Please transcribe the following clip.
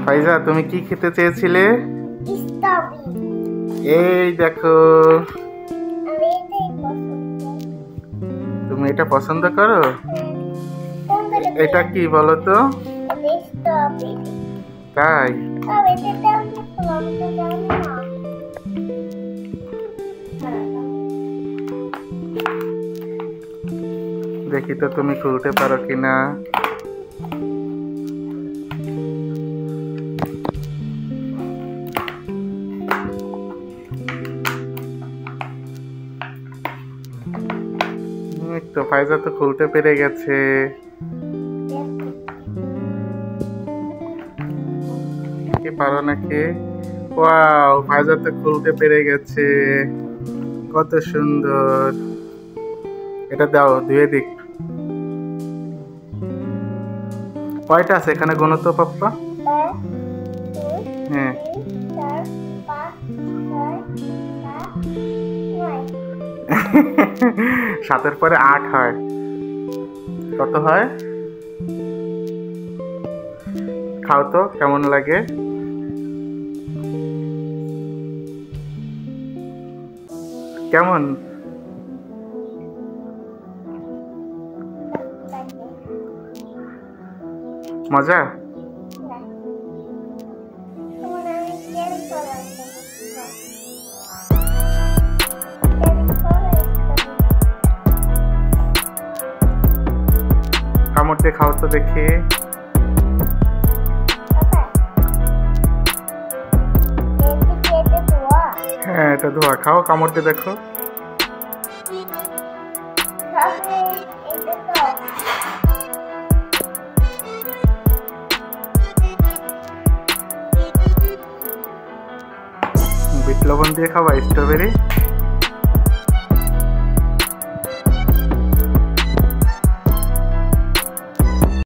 ফাইজা, তুমি কি খেতে চেয়েছিলে? এই দেখো, তুমি এটা পছন্দ করো? এটা কি বলো তো? তাই? দেখি তো তুমি খুলতে পারো কিনা। তো ফাইজা তো খুলতে পেরে গেছে। কি পারো নাকি? ওয়াও, ফাইজা তো খুলতে পেরে গেছে। কত সুন্দর। এটা দাও, ধুয়ে দিক। কয়টা আছে এখানে গোনো তো পাপ্পা? হ্যাঁ, 7-এর পরে 8 হয়। কত হয়? খাও তো, কেমন লাগে? কেমন? মজা? কামড় দিয়ে খাও তো দেখি। হ্যাঁ, এটা ধোয়া। খাও, কামড় দিয়ে দেখো। বিট লবণ দিয়ে খাবা, স্ট্রবেরি।